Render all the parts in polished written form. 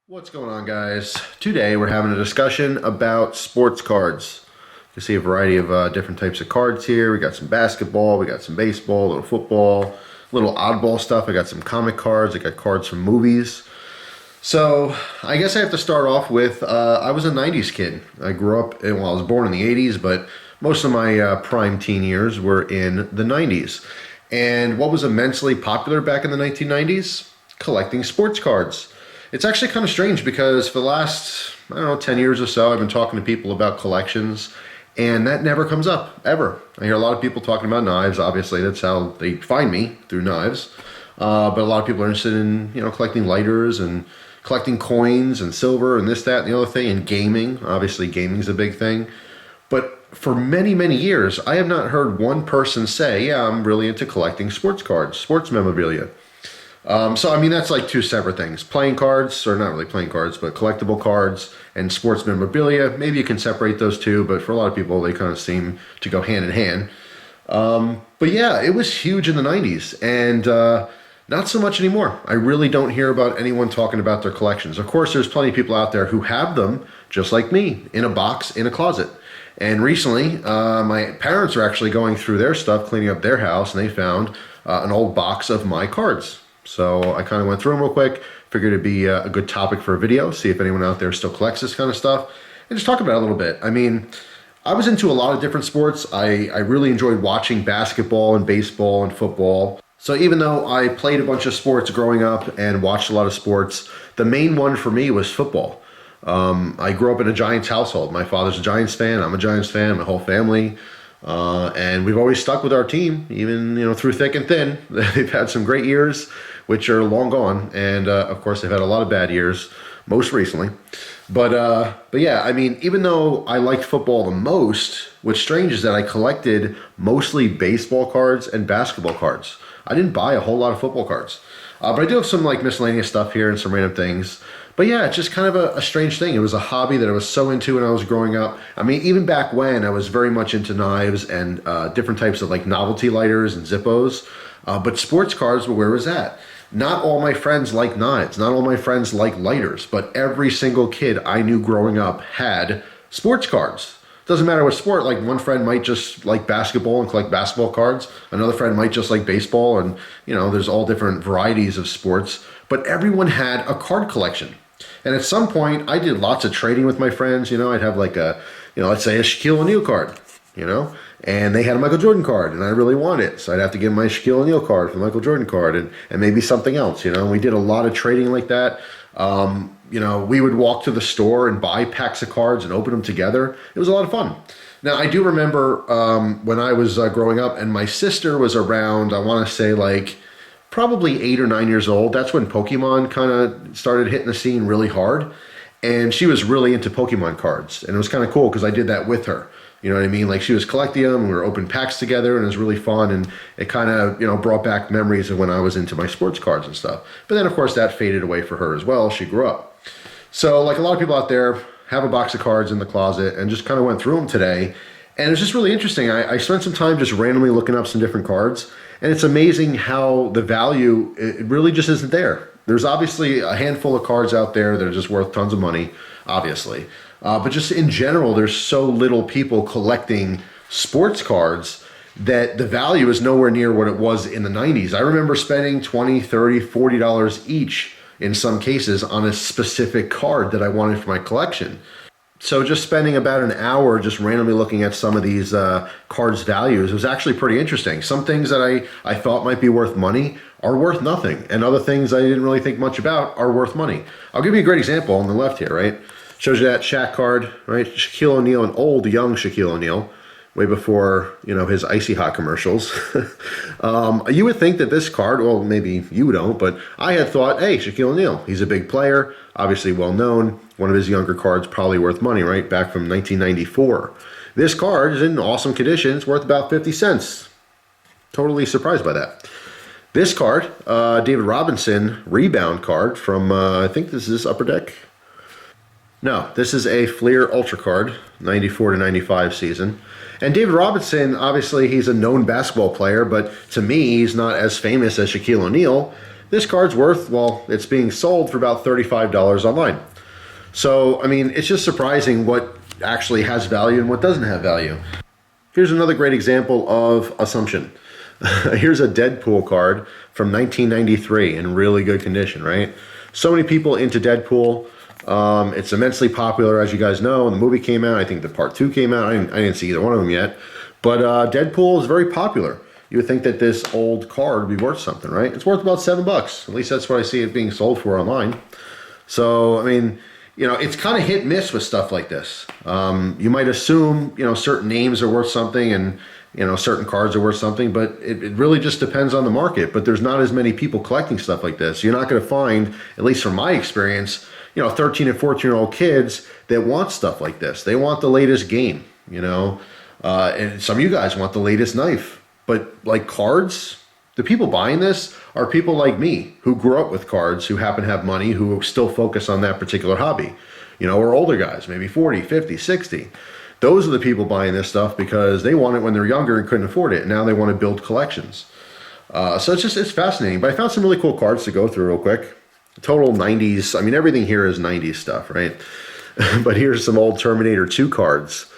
What's going on, guys? Today we're having a discussion about sports cards. You can see a variety of different types of cards here. We got some basketball, we got some baseball, a little football, a little oddball stuff. I got some comic cards, I got cards from movies. So I guess I have to start off with, I was a 90s kid. I grew up, I was born in the 80s, but most of my prime teen years were in the 90s. And what was immensely popular back in the 1990s? Collecting sports cards. It's actually kind of strange because for the last, I don't know, 10 years or so, I've been talking to people about collections, and that never comes up, ever. I hear a lot of people talking about knives. Obviously, that's how they find me, through knives. But a lot of people are interested in, collecting lighters and collecting coins and silver and this, that, and the other thing, and gaming. Obviously, gaming's a big thing. But for many, many years, I have not heard one person say, yeah, I'm really into collecting sports cards, sports memorabilia. So, I mean, that's like two separate things. Playing cards, or not really playing cards, but collectible cards and sports memorabilia. Maybe you can separate those two, but for a lot of people, they kind of seem to go hand in hand. But yeah, it was huge in the 90s, and not so much anymore. I really don't hear about anyone talking about their collections. Of course, there's plenty of people out there who have them, just like me, in a box, in a closet. And recently, my parents are actually going through their stuff, cleaning up their house, and they found an old box of my cards. So I kind of went through them real quick, figured it'd be a good topic for a video, see if anyone out there still collects this kind of stuff, and just talk about it a little bit. I mean, I was into a lot of different sports. I really enjoyed watching basketball and baseball and football. So even though I played a bunch of sports growing up and watched a lot of sports, the main one for me was football. I grew up in a Giants household. My father's a Giants fan, I'm a Giants fan, my whole family. And we've always stuck with our team, even through thick and thin. They've had some great years, which are long gone, and of course they've had a lot of bad years, most recently. But yeah, I mean, even though I liked football the most, what's strange is that I collected mostly baseball cards and basketball cards. I didn't buy a whole lot of football cards, but I do have some like miscellaneous stuff here and some random things. But yeah, it's just kind of a strange thing. It was a hobby that I was so into when I was growing up. I mean, even back when I was very much into knives and different types of like novelty lighters and Zippos. But sports cards were where it was at. Not all my friends like knives. Not all my friends like lighters. But every single kid I knew growing up had sports cards. Doesn't matter what sport. Like one friend might just like basketball and collect basketball cards. Another friend might just like baseball. And, there's all different varieties of sports. But everyone had a card collection. And at some point, I did lots of trading with my friends. I'd have like let's say a Shaquille O'Neal card, and they had a Michael Jordan card, and I really want it. So I'd have to give my Shaquille O'Neal card for the Michael Jordan card, and maybe something else, and we did a lot of trading like that. We would walk to the store and buy packs of cards and open them together. It was a lot of fun. Now, I do remember when I was growing up, and my sister was around, I want to say like, probably 8 or 9 years old. That's when Pokemon kind of started hitting the scene really hard. And she was really into Pokemon cards. And it was kind of cool because I did that with her. You know what I mean? Like she was collecting them and we were opening packs together and it was really fun. And it kind of, brought back memories of when I was into my sports cards and stuff. But then of course that faded away for her as well. She grew up. So like a lot of people out there have a box of cards in the closet and just kind of went through them today. And it was just really interesting. I spent some time just randomly looking up some different cards. And it's amazing how the value, it really just isn't there. There's obviously a handful of cards out there that are just worth tons of money, obviously. But just in general, there's so little people collecting sports cards that the value is nowhere near what it was in the 90s. I remember spending $20, $30, $40 each in some cases on a specific card that I wanted for my collection. So just spending about an hour just randomly looking at some of these cards' values was actually pretty interesting. Some things that I thought might be worth money are worth nothing. And other things I didn't really think much about are worth money. I'll give you a great example on the left here, right? Shows you that Shaq card, right? Shaquille O'Neal, an old, young Shaquille O'Neal, way before, his Icy Hot commercials. You would think that this card, well, maybe you don't, but I had thought, hey, Shaquille O'Neal, he's a big player, obviously well known. One of his younger cards probably worth money, right? Back from 1994. This card is in awesome condition. It's worth about 50 cents. Totally surprised by that. This card, David Robinson rebound card from, I think this is Upper Deck. No, this is a Fleer Ultra card, 94 to 95 season. And David Robinson, obviously, he's a known basketball player, but to me, he's not as famous as Shaquille O'Neal This card's worth, well, it's being sold for about $35 online. So, I mean, it's just surprising what actually has value and what doesn't have value. Here's another great example of assumption. Here's a Deadpool card from 1993 in really good condition, right? So many people into Deadpool. It's immensely popular, as you guys know. When the movie came out, I think the part 2 came out. I didn't see either one of them yet. But Deadpool is very popular. You would think that this old card would be worth something, right? It's worth about $7. At least that's what I see it being sold for online. So, I mean, you know, it's kind of hit and miss with stuff like this. You might assume, you know, certain names are worth something and, you know, certain cards are worth something, but it really just depends on the market. But there's not as many people collecting stuff like this. You're not going to find, at least from my experience, you know, 13 and 14-year-old kids that want stuff like this. They want the latest game, you know, and some of you guys want the latest knife. But like cards, the people buying this are people like me who grew up with cards, who happen to have money, who still focus on that particular hobby. You know, we're older guys, maybe 40, 50, 60. Those are the people buying this stuff because they want it when they're younger and couldn't afford it. And now they want to build collections. So it's fascinating. But I found some really cool cards to go through real quick. Total 90s. I mean, everything here is 90s stuff, right? But here's some old Terminator 2 cards.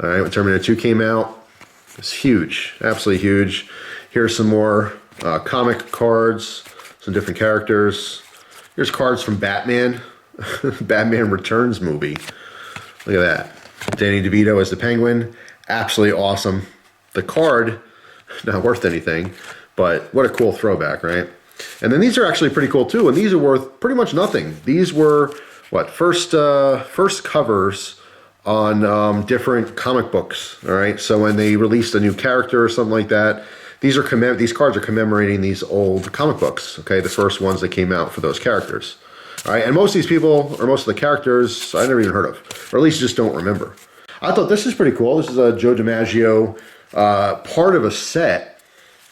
All right, when Terminator 2 came out, it's huge, absolutely huge. Here's some more comic cards, some different characters. Here's cards from Batman, Batman Returns movie. Look at that. Danny DeVito as the Penguin, absolutely awesome. The card, not worth anything, but what a cool throwback, right? And then these are actually pretty cool too, and these are worth pretty much nothing. These were, what, first covers on different comic books, all right? So when they released a new character or something like that, these cards are commemorating these old comic books, okay? The first ones that came out for those characters, all right? And most of these people, or most of the characters, I never even heard of, or at least just don't remember. I thought this is pretty cool. This is a Joe DiMaggio part of a set,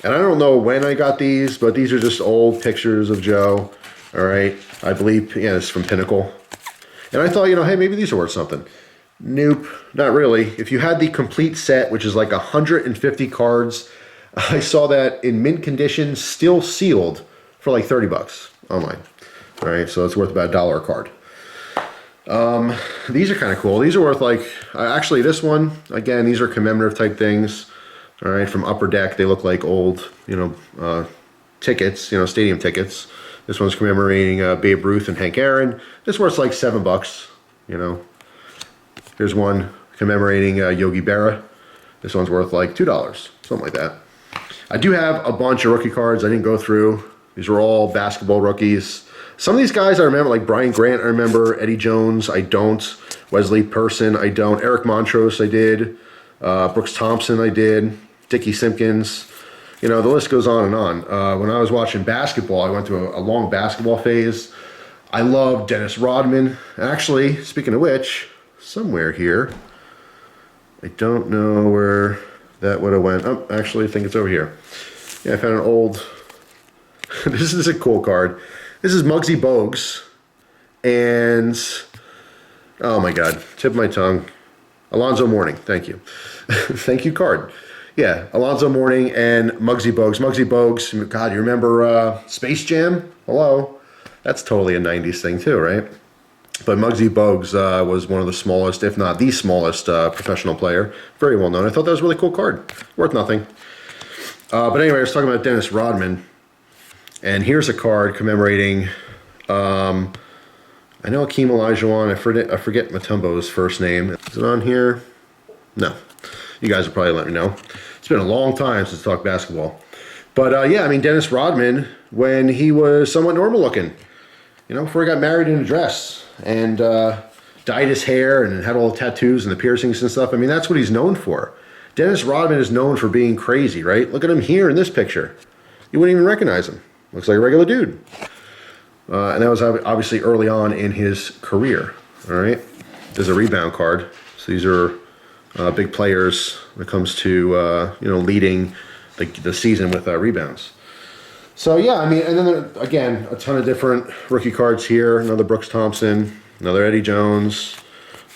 and I don't know when I got these, but these are just old pictures of Joe, all right? I believe, yeah, it's from Pinnacle. And I thought, you know, hey, maybe these are worth something. Nope, not really. If you had the complete set, which is like 150 cards, I saw that in mint condition, still sealed, for like 30 bucks online. All right, so it's worth about $1 a card. These are kind of cool. These are worth like, actually this one, again, these are commemorative type things. All right, from Upper Deck, they look like old, you know, tickets, you know, stadium tickets. This one's commemorating Babe Ruth and Hank Aaron. This worth like $7, you know. Here's one commemorating Yogi Berra. This one's worth like $2, something like that. I do have a bunch of rookie cards I didn't go through. These were all basketball rookies. Some of these guys I remember, like Brian Grant I remember, Eddie Jones I don't, Wesley Person I don't, Eric Montrose I did, Brooks Thompson I did, Dickie Simpkins. You know, the list goes on and on. When I was watching basketball, I went through a long basketball phase. I love Dennis Rodman. Actually, speaking of which, somewhere here, I don't know where that would have went. Oh, actually, I think it's over here. Yeah, I found an old, this is a cool card. This is Muggsy Bogues, and, oh my God, tip of my tongue. Alonzo Mourning, thank you. Thank you card. Yeah, Alonzo Mourning and Muggsy Bogues. Muggsy Bogues, God, you remember Space Jam? Hello? That's totally a 90s thing too, right? But Muggsy Bogues was one of the smallest, if not the smallest, professional player. Very well known. I thought that was a really cool card. Worth nothing. But anyway, I was talking about Dennis Rodman. And here's a card commemorating, I know Akeem Olajuwon. I forget Mutombo's first name. Is it on here? No. You guys will probably let me know. It's been a long time since I talked basketball. But yeah, I mean, Dennis Rodman, when he was somewhat normal looking, you know, before he got married in a dress and dyed his hair and had all the tattoos and the piercings and stuff. I mean, that's what he's known for. Dennis Rodman is known for being crazy, right? Look at him here in this picture. You wouldn't even recognize him. Looks like a regular dude. And that was obviously early on in his career, all right? There's a rebound card. So these are big players when it comes to, you know, leading the season with rebounds. So yeah, I mean, and then there, again, a ton of different rookie cards here. Another Brooks Thompson, another Eddie Jones.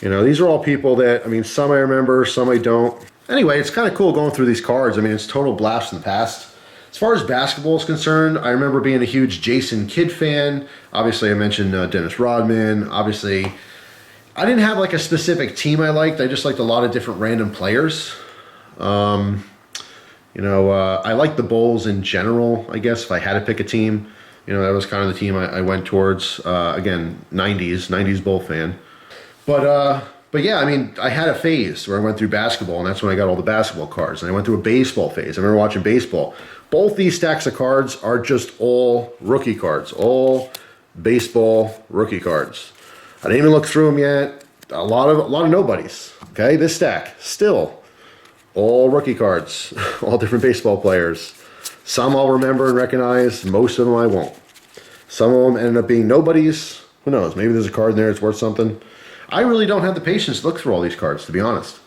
You know, these are all people that, I mean, some I remember, some I don't. Anyway, it's kind of cool going through these cards. I mean, it's total blast from the past. As far as basketball is concerned, I remember being a huge Jason Kidd fan. Obviously, I mentioned Dennis Rodman. Obviously, I didn't have like a specific team I liked. I just liked a lot of different random players. I liked the Bulls in general, I guess, if I had to pick a team. That was kind of the team I went towards. Again, 90s Bull fan. But yeah, I mean, I had a phase where I went through basketball, and that's when I got all the basketball cards. And I went through a baseball phase. I remember watching baseball. Both these stacks of cards are just all rookie cards, all baseball rookie cards. I didn't even look through them yet. A lot of nobodies. Okay, this stack still all rookie cards, all different baseball players. Some I'll remember and recognize. Most of them I won't. Some of them ended up being nobodies. Who knows? Maybe there's a card in there that's worth something. I really don't have the patience to look through all these cards, to be honest.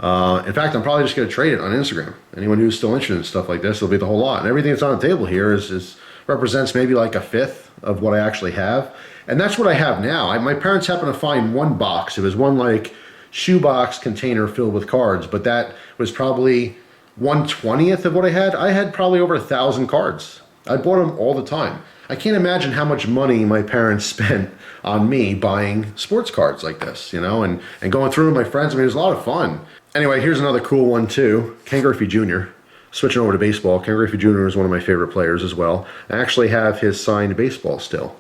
In fact, I'm probably just going to trade it on Instagram. Anyone who's still interested in stuff like this, it'll be the whole lot. And everything that's on the table here is represents maybe like a fifth of what I actually have. And that's what I have now. My parents happened to find one box. It was one like shoebox container filled with cards, but that was probably 1/20th of what I had. I had probably over 1,000 cards. I bought them all the time. I can't imagine how much money my parents spent on me buying sports cards like this, and going through with my friends. I mean, it was a lot of fun. Anyway, here's another cool one too. Ken Griffey Jr. Switching over to baseball, Ken Griffey Jr. is one of my favorite players as well. I actually have his signed baseball still.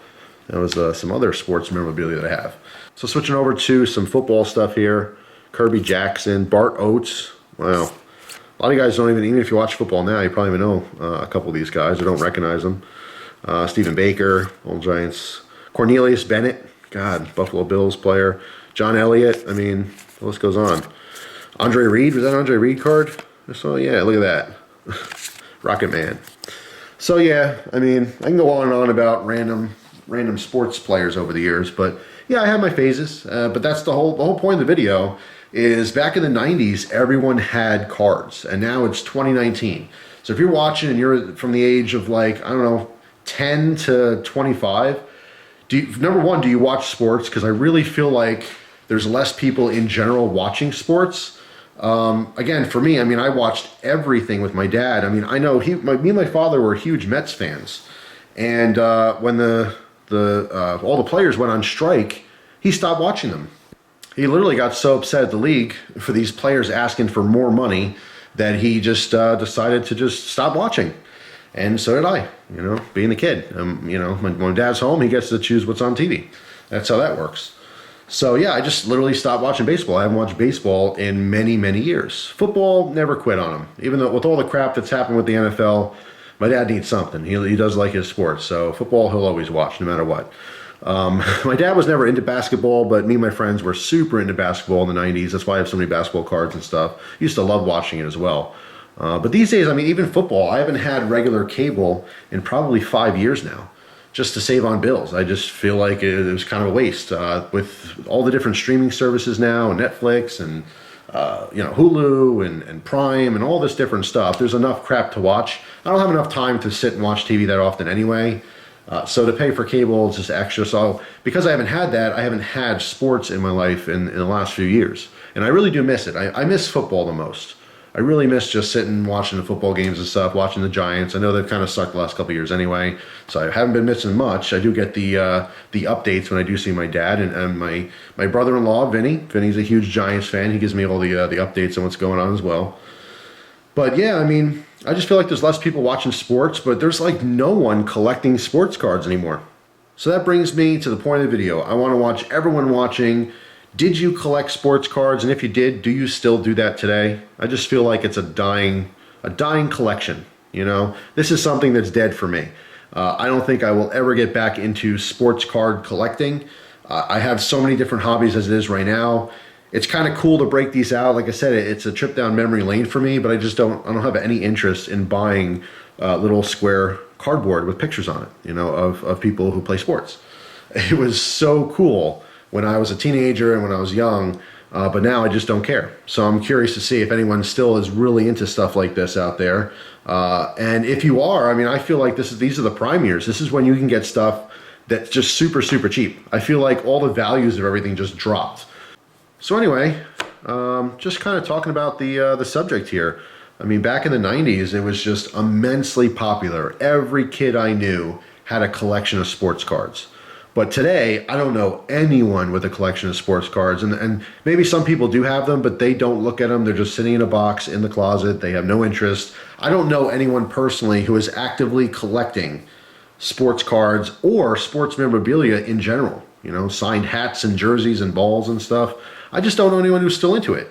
That was some other sports memorabilia that I have. So switching over to some football stuff here. Kirby Jackson, Bart Oates. Wow. A lot of you guys don't even if you watch football now, you probably even know a couple of these guys or don't recognize them. Stephen Baker, Old Giants. Cornelius Bennett, God, Buffalo Bills player. John Elliott, I mean, the list goes on. Andre Reed, was that an Andre Reed card? So yeah, look at that. Rocket Man. So yeah, I mean, I can go on and on about random sports players over the years, but yeah, I have my phases. But that's the whole point of the video is back in the 90s, everyone had cards, and now it's 2019. So if you're watching and you're from the age of like, I don't know, 10 to 25, number one, do you watch sports? Because I really feel like there's less people in general watching sports. Again, for me, I mean, I watched everything with my dad. I mean, I know me and my father were huge Mets fans, and when all the players went on strike, he stopped watching them. He literally got so upset at the league for these players asking for more money that he just decided to just stop watching. And so did I, being a kid. When dad's home, he gets to choose what's on TV. That's how that works. So yeah, I just literally stopped watching baseball. I haven't watched baseball in many, many years. Football, never quit on him. Even though with all the crap that's happened with the NFL, my dad needs something. He does like his sports. So football, he'll always watch no matter what. My dad was never into basketball, but me and my friends were super into basketball in the 90s. That's why I have so many basketball cards and stuff. Used to love watching it as well. But these days, I mean, even football, I haven't had regular cable in probably 5 years now, just to save on bills. I just feel like it was kind of a waste. With all the different streaming services now, and Netflix, and Hulu, and Prime, and all this different stuff, there's enough crap to watch. I don't have enough time to sit and watch TV that often anyway. So to pay for cable is just extra. So because I haven't had that, I haven't had sports in my life in the last few years. And I really do miss it. I miss football the most. I really miss just sitting and watching the football games and stuff, watching the Giants. I know they've kind of sucked the last couple of years anyway, so I haven't been missing much. I do get the updates when I do see my dad and my brother-in-law, Vinny. Vinny's a huge Giants fan. He gives me all the updates on what's going on as well. But yeah, I mean, I just feel like there's less people watching sports, but there's like no one collecting sports cards anymore. So that brings me to the point of the video. I want to watch everyone watching. Did you collect sports cards? And if you did, do you still do that today? I just feel like it's a dying collection. This is something that's dead for me. I don't think I will ever get back into sports card collecting. I have so many different hobbies as it is right now. It's kind of cool to break these out. Like I said, it's a trip down memory lane for me, but I don't have any interest in buying little square cardboard with pictures on it, of people who play sports. It was so cool when I was a teenager and when I was young, but now I just don't care. So I'm curious to see if anyone still is really into stuff like this out there. And if you are, I mean, I feel like these are the prime years. This is when you can get stuff that's just super, super cheap. I feel like all the values of everything just dropped. So anyway, just kind of talking about the subject here. I mean, back in the 90s, it was just immensely popular. Every kid I knew had a collection of sports cards. But today, I don't know anyone with a collection of sports cards. And maybe some people do have them, but they don't look at them. They're just sitting in a box in the closet. They have no interest. I don't know anyone personally who is actively collecting sports cards or sports memorabilia in general. You know, signed hats and jerseys and balls and stuff. I just don't know anyone who's still into it.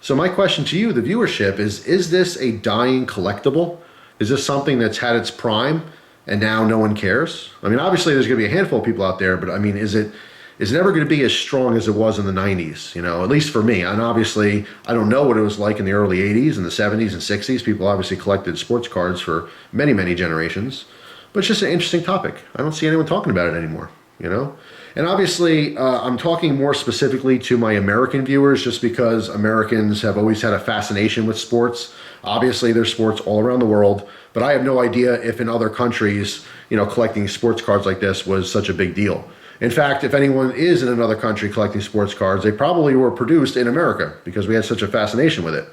So my question to you, the viewership, is this a dying collectible? Is this something that's had its prime and now no one cares? I mean, obviously there's going to be a handful of people out there, but I mean, is it ever going to be as strong as it was in the 90s? You know, at least for me. And obviously, I don't know what it was like in the early 80s and the 70s and 60s. People obviously collected sports cards for many, many generations. But it's just an interesting topic. I don't see anyone talking about it anymore, you know? And obviously, I'm talking more specifically to my American viewers just because Americans have always had a fascination with sports. Obviously, there's sports all around the world, but I have no idea if in other countries, you know, collecting sports cards like this was such a big deal. In fact, if anyone is in another country collecting sports cards, they probably were produced in America because we had such a fascination with it.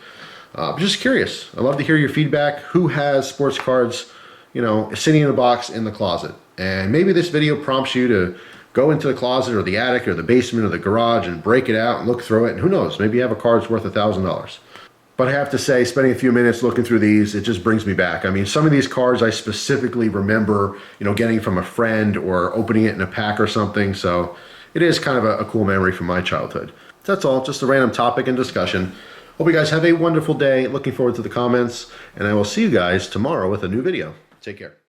I'm just curious. I'd love to hear your feedback. Who has sports cards, you know, sitting in a box in the closet? And maybe this video prompts you to go into the closet or the attic or the basement or the garage and break it out and look through it. And who knows, maybe you have a card that's worth $1,000. But I have to say, spending a few minutes looking through these, it just brings me back. I mean, some of these cards I specifically remember, you know, getting from a friend or opening it in a pack or something. So it is kind of a cool memory from my childhood. That's all, just a random topic and discussion. Hope you guys have a wonderful day. Looking forward to the comments, and I will see you guys tomorrow with a new video. Take care.